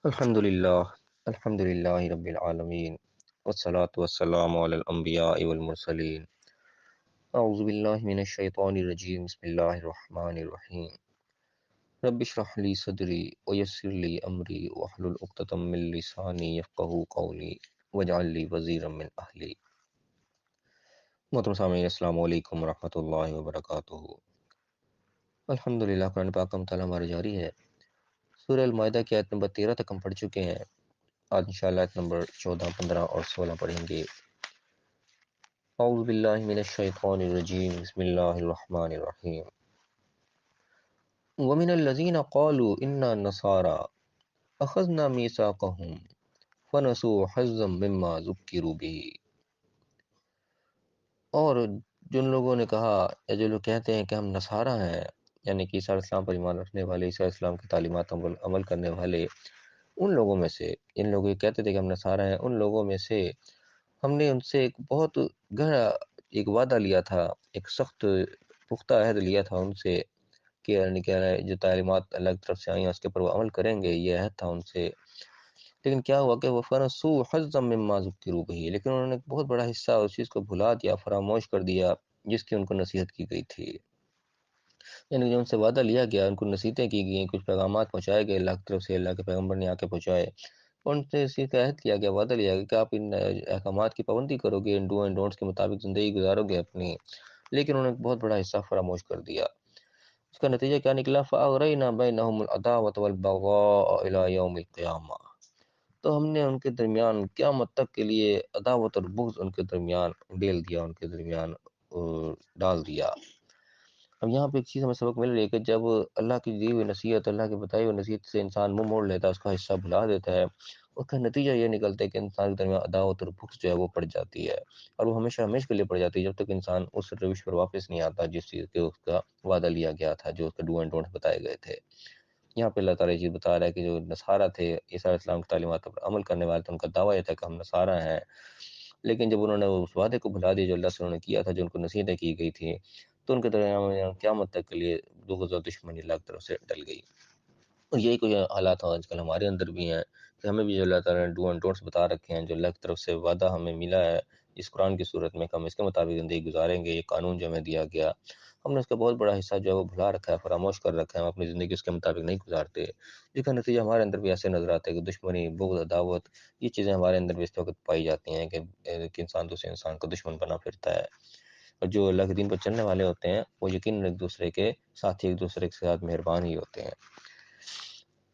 الحمد لله الحمد لله رب العالمين والصلاة والسلام على الأنبياء والمرسلين. أعوذ بالله من الشيطان الرجيم. بسم الله الرحمن الرحيم. رب اشرح لي صدري ويسر لي أمري واحلل عقدة من لساني يفقهوا قولي واجعل لي وزيرا من أهلي. محترم سامعین، السلام علیکم ورحمۃ اللہ وبرکاتہ. الحمدللہ، قرآن پاک کا مطالعہ ہمارا جاری ہے. سورہ المائدہ کی آیت نمبر 13 تک ہم پڑھ چکے ہیں. آج انشاءاللہ آیت نمبر 14، 15 اور 16 پڑھیں گے. اعوذ باللہ من الشیطان الرجیم. بسم اللہ الرحمن الرحیم. ومن الذین قالوا انا نصارى اخذنا میثاقهم فنسوا حظا مما ذکروا به. اور جن لوگوں نے کہا، یا جو لوگ کہتے ہیں کہ ہم نصارہ ہیں، یعنی کہ عیسیٰ علیہ السلام پر ایمان رکھنے والے، عیسیٰ علیہ السلام کی تعلیمات عمل کرنے والے، ان لوگوں میں سے، ان لوگوں یہ کہتے تھے کہ ہم نصارہ ہیں، ان لوگوں میں سے ہم نے ان سے ایک بہت گہرا ایک وعدہ لیا تھا، ایک سخت پختہ عہد لیا تھا ان سے کہ یعنی کہ جو تعلیمات اللہ کی طرف سے آئی ہیں اس کے پر وہ عمل کریں گے، یہ عہد تھا ان سے. لیکن کیا ہوا کہ وہ فنسوا حظا مما ذکروا به، لیکن انہوں نے ایک بہت بڑا حصہ اس چیز کو بھلا دیا، فراموش کر دیا جس کی ان کو نصیحت کی گئی تھی. یعنی جو ان سے وعدہ لیا گیا، ان کو نصیحتیں کی گئیں، کچھ پیغامات پہنچائے گئے اللہ کی طرف سے، اللہ کے پیغمبر نے آ کے پہنچائے. ان سے اس چیز کا عہد کیا گیا، وعدہ لیا گیا کہ آپ ان احکامات کی پابندی کرو گے، ان ڈو اینڈ ڈونٹس کے مطابق زندگی گزارو گے اپنی. لیکن انہوں نے ایک بہت بڑا حصہ فراموش کر دیا. اس کا نتیجہ کیا نکلا؟ فَأَغْرَيْنَا بَيْنَهُمُ الْعَدَاوَةَ وَالْبَغْضَاءَ إِلَى يَوْمِ الْقِيَامَةِ. تو ہم نے ان کے درمیان قیامت تک کے لیے عداوت اور بغض ان کے درمیان ڈیل دیا، ان کے درمیان ڈال دیا. اب یہاں پہ ایک چیز ہمیں سبق مل رہی ہے کہ جب اللہ کی دی ہوئی نصیحت، اللہ کی بتائی ہوئی نصیحت سے انسان منہ موڑ لیتا ہے، اس کا حصہ بھلا دیتا ہے، اس کا نتیجہ یہ نکلتا ہے کہ انسان کے درمیان عداوت اور بغض جو ہے وہ پڑ جاتی ہے، اور وہ ہمیشہ ہمیشہ کے لیے پڑ جاتی ہے، جب تک انسان اس روش پر واپس نہیں آتا جس چیز کے اس کا وعدہ لیا گیا تھا، جو اس کا ڈو اینڈ ڈونٹ بتائے گئے تھے. یہاں پہ اللہ تعالیٰ یہ چیز بتا رہا ہے کہ جو نصارہ تھے، عیسیٰ علیہ السلام کی تعلیمات پر عمل کرنے والے تھے، ان کا دعویٰ یہ تھا کہ ہم نصارہ ہیں. لیکن جب انہوں نے اس وعدے کو بھلا دیا جو اللہ سے انہوں نے کیا تھا، جو ان کو نصیحتیں کی گئی تھیں، تو ان کے درمیان قیامت تک کے لیے بغض و دشمنی اللہ کی طرف سے ڈل گئی. اور یہی کوئی حالات آج کل ہمارے اندر بھی ہیں کہ ہمیں بھی جو اللہ تعالیٰ نے ڈو اینڈ ڈونٹس بتا رکھے ہیں، جو اللہ کی طرف سے وعدہ ہمیں ملا ہے اس قرآن کی صورت میں کہ ہم اس کے مطابق زندگی گزاریں گے، یہ قانون جو ہمیں دیا گیا، ہم نے اس کا بہت بڑا حصہ جو ہے وہ بھلا رکھا ہے، فراموش کر رکھا ہے، ہم اپنی زندگی اس کے مطابق نہیں گزارتے. جس کا نتیجہ ہمارے اندر بھی ایسے نظر آتا ہے کہ دشمنی، بغض، عداوت، یہ چیزیں ہمارے اندر بھی اس وقت پائی جاتی ہیں کہ انسان دوسرے انسان کو دشمن بنا پھرتا ہے. اور جو اللہ کے دین پر چلنے والے ہوتے ہیں وہ یقیناً ایک دوسرے کے ساتھی، ایک دوسرے کے ساتھ مہربان ہی ہوتے ہیں.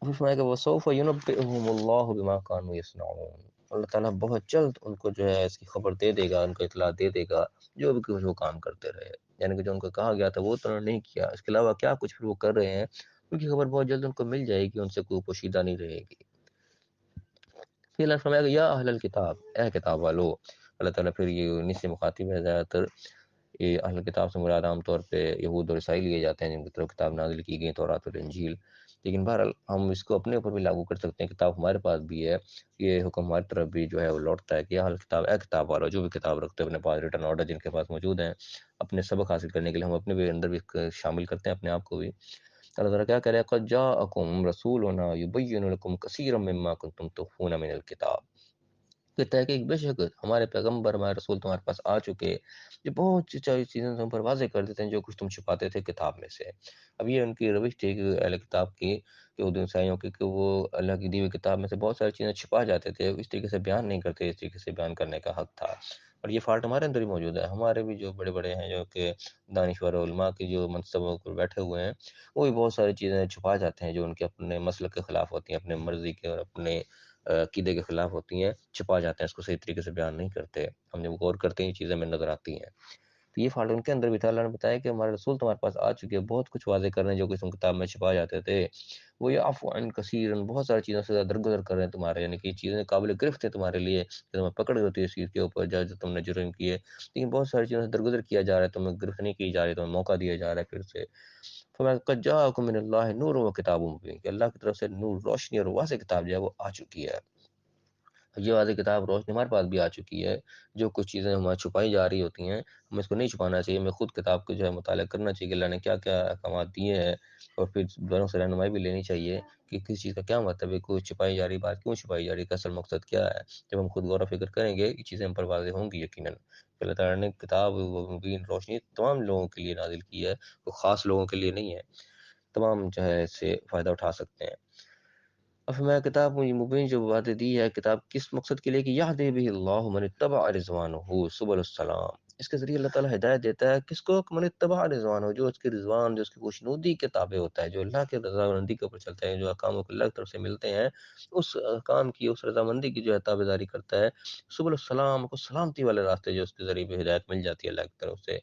پھر فرمایا کہ وَسَوْفَ يُنَبِّئُهُمُ اللَّهُ بِمَا كَانُوا يَصْنَعُونَ. اللہ تعالیٰ بہت جلد ان کو جو ہے اس کی خبر دے دے گا، ان کو اطلاع دے دے گا جو بھی کچھ وہ کام کرتے رہے. یعنی کہ جو ان کو کہا گیا تھا وہ تو انہوں نے نہیں کیا، اس کے علاوہ کیا کچھ پھر وہ کر رہے ہیں ان کی خبر بہت جلد ان کو مل جائے گی، ان سے کوئی پوشیدہ نہیں رہے گی. پھر اللہ فرمایا کہ یا اہل الکتاب، اے کتاب والو. اللہ تعالیٰ پھر یہ انیس سے مخاطب ہے. زیادہ تر یہ اہل کتاب سے مراد عام طور پہ یہود اور عیسائی لیے جاتے ہیں جن کی طرف کتاب نازل کی گئی، تورات اور انجیل. لیکن بہرحال ہم اس کو اپنے اوپر بھی لاگو کر سکتے ہیں، کتاب ہمارے پاس بھی ہے، یہ حکم ہماری طرف بھی جو ہے وہ لوٹتا ہے کہ اہل کتاب، اے کتاب والو، جو بھی کتاب رکھتے ہیں اپنے پاس، ریٹن آرڈر جن کے پاس موجود ہیں، اپنے سبق حاصل کرنے کے لیے ہم اپنے بھی اندر بھی شامل کرتے ہیں اپنے آپ کو بھی. اللہ تعالیٰ کیا کرے؟ قد جاءکم رسولنا یبین لکم کثیرا مما کنتم تخفون من الکتاب. کہتا ہے کہ بے شک ہمارے پیغمبر، ہمارے رسول تمہارے پاس آ چکے جو بہت سی چیزیں تم پر واضح کر دیتے ہیں جو کچھ تم چھپاتے تھے کتاب میں سے. اب یہ ان کی روش تھی کہ اہل کتاب کی، یہود عیسائیوں کی، کہ وہ اللہ کی دی ہوئی کتاب میں سے بہت ساری چیزیں چھپا جاتے تھے، اس طریقے سے بیان نہیں کرتے اس طریقے سے بیان کرنے کا حق تھا. اور یہ فالٹ ہمارے اندر بھی موجود ہے. ہمارے بھی جو بڑے بڑے ہیں، جو کہ دانشور علماء کی جو منصبوں پر بیٹھے ہوئے ہیں، وہ بھی بہت ساری چیزیں چھپا جاتے ہیں جو ان کے اپنے مسلک کے خلاف ہوتی ہیں، اپنے مرضی کے اور اپنے عقیدے کے خلاف ہوتی ہیں، چھپا جاتے ہیں، اس کو صحیح طریقے سے بیان نہیں کرتے. ہم جب غور کرتے ہیں یہ چیزیں ہمیں نظر آتی ہیں. تو یہ فالٹ ان کے اندر بھی تھا. اللہ نے بتایا کہ ہمارے رسول تمہارے پاس آ چکے، بہت کچھ واضح کر رہے ہیں جو کہ تم کتاب میں چھپا جاتے تھے. وہ یعفو عن کثیر، بہت ساری چیزوں سے درگزر کر رہے ہیں تمہارے، یعنی کہ یہ چیزیں قابل گرفت ہیں تمہارے لیے کہ تمہیں پکڑ ہوتی ہے اس چیز کے اوپر جو تم نے جرم کیے، لیکن بہت ساری چیزوں سے درگزر کیا جا رہا ہے، تمہیں گرفت نہیں کی جا رہی، تمہیں موقع دیا جا رہا ہے پھر سے. فرمایا قد جاءکم من اللہ نور و کتاب مبین، کہ اللہ کی طرف سے نور، روشنی اور واضح کتاب جو ہے وہ آ چکی ہے. یہ واضح کتاب روشنی ہمارے پاس بھی آ چکی ہے۔ جو کچھ چیزیں ہمیں چھپائی جا رہی ہوتی ہیں، ہمیں اس کو نہیں چھپانا چاہیے، ہمیں خود کتاب کو جو ہے مطالعہ کرنا چاہیے کہ اللہ نے کیا کیا احکامات دیے ہیں، اور پھر بڑوں سے رہنمائی بھی لینی چاہیے کہ کس چیز کا کیا مطلب ہے، کوئی چھپائی جا رہی بات کیوں چھپائی جا رہی ہے، کا اصل مقصد کیا ہے۔ جب ہم خود غور و فکر کریں گے، یہ چیزیں ہم پر واضح ہوں گی یقیناً۔ اللہ تعالیٰ نے کتاب و مبین روشنی تمام لوگوں کے لیے نازل کی ہے، وہ خاص لوگوں کے لیے نہیں ہے، تمام جو ہے اس سے فائدہ اٹھا سکتے ہیں۔ اب میں کتاب مبین جو باتیں دی ہے، کتاب کس مقصد کے لیے کہ یہدی بہ اللہ من اتبع رضوانہ سبل السلام، اس کے ذریعے اللہ تعالیٰ ہدایت دیتا ہے کس کو؟ من اتبع رضوانہ، جو اس کے رضوان، جو اس کی خوشنودی کے تابع ہوتا ہے، جو اللہ کے رضامندی کے اوپر چلتا ہے، جو احکام کو اللہ کی طرف سے ملتے ہیں، اس احکام کی، اس رضامندی کی جو ہے تابع داری کرتا ہے۔ سبل السلام کو سلامتی والے راستے جو اس کے ذریعے بھی ہدایت مل جاتی ہے اللہ کی طرف سے۔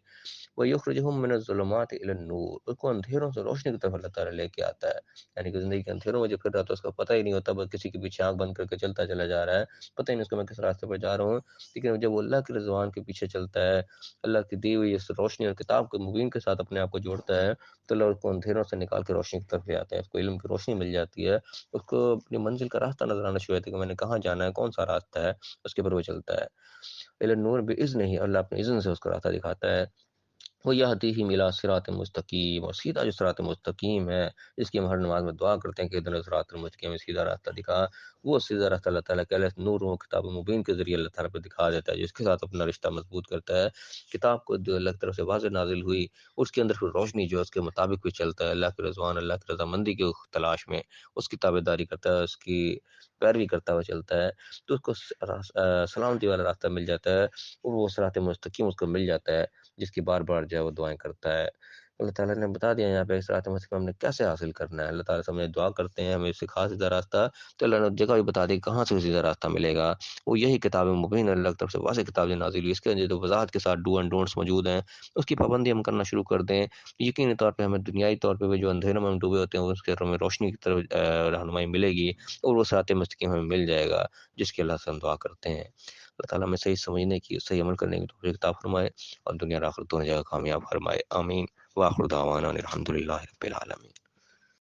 وَيُخْرِجُهُم مِّنَ الظُّلُمَاتِ إِلَى النُّورِ، اس کو اندھیروں سے روشنی کی طرف اللہ تعالیٰ لے کے آتا ہے۔ یعنی کہ زندگی کے اندھیروں میں جو پھر رہا تو اس کا پتہ ہی نہیں ہوتا، بس کسی کے پیچھے آنکھ بند کر کے چلتا چلا جا رہا ہے، پتہ ہی نہیں اس کو میں کس راستے پر جا رہا ہوں۔ لیکن جب وہ اللہ کے رضوان کے پیچھے چلتا ہے، اللہ کی دی ہوئی اس روشنی اور کتاب کے مبین کے ساتھ اپنے آپ کو جوڑتا ہے، تو اللہ اس کو اندھیروں سے نکال کے روشنی کی طرف لے آتے ہیں، اس کو علم کی روشنی مل جاتی ہے، اس کو اپنی منزل کا راستہ نظر آنا شروع ہوتا ہے کہ میں نے کہاں جانا ہے، کون سا راستہ ہے، اس کے پر وہ چلتا ہے۔ الی النور باذنہ، اللہ اپنے اذن سے اس کا راستہ دکھاتا ہے۔ وہ یہدیہم الی صراط مستقیم، اور سیدھا جو صراط مستقیم ہے، جس کی ہم ہر نماز میں دعا کرتے ہیں کہ اہدنا الصراط المستقیم، سیدھا راستہ دکھا، وہ سیدھا راستہ اللہ تعالیٰ کے نور و کتاب مبین کے ذریعے اللہ تعالیٰ پہ دکھا دیتا ہے، جس کے ساتھ اپنا رشتہ مضبوط کرتا ہے۔ کتاب کو جو اللہ کی طرف سے واضح نازل ہوئی، اس کے اندر پھر روشنی جو ہے اس کے مطابق بھی چلتا ہے، اللہ کے رضوان، اللہ کی رضامندی کی تلاش میں اس کی تابعداری کرتا ہے، اس کی پیروی کرتا ہوا چلتا ہے، تو اس کو سلامتی والا راستہ مل جاتا ہے، اور وہ صراط مستقیم اس کو مل جاتا ہے، جس کی بار بار جو ہے وہ دعائیں کرتا ہے۔ اللہ تعالیٰ نے بتا دیا یہاں پہ صراط مستقیم ہم نے کیسے حاصل کرنا ہے۔ اللہ تعالیٰ سے ہم نے دعا کرتے ہیں ہمیں سکھا سیدھا راستہ، تو اللہ نے جگہ بھی بتا دی کہاں سے سیدھا راستہ ملے گا۔ وہ یہی کتاب مبین اللہ کی طرف سے واضح کتاب جو نازل ہوئی، اس کے اندر جو وضاحت کے ساتھ ڈو اینڈ ڈونٹس موجود ہیں، اس کی پابندی ہم کرنا شروع کر دیں، یقینی طور پہ ہمیں دنیائی طور پہ بھی جو اندھیروں میں ہم ڈوبے ہوتے ہیں اس کے ہمیں روشنی کی طرف رہنمائی ملے گی، اور وہ صراط مستقیم ہمیں مل جائے گا، جس کی اللہ سے ہم دعا کرتے ہیں۔ اللہ تعالیٰ ہمیں صحیح سمجھنے کی، صحیح عمل کرنے کی توفیق عطا فرمائے، اور دنیا اور آخرت دونوں جگہ کامیاب فرمائے، آمین۔ وآخر دعوانا الحمد للہ رب العالمین۔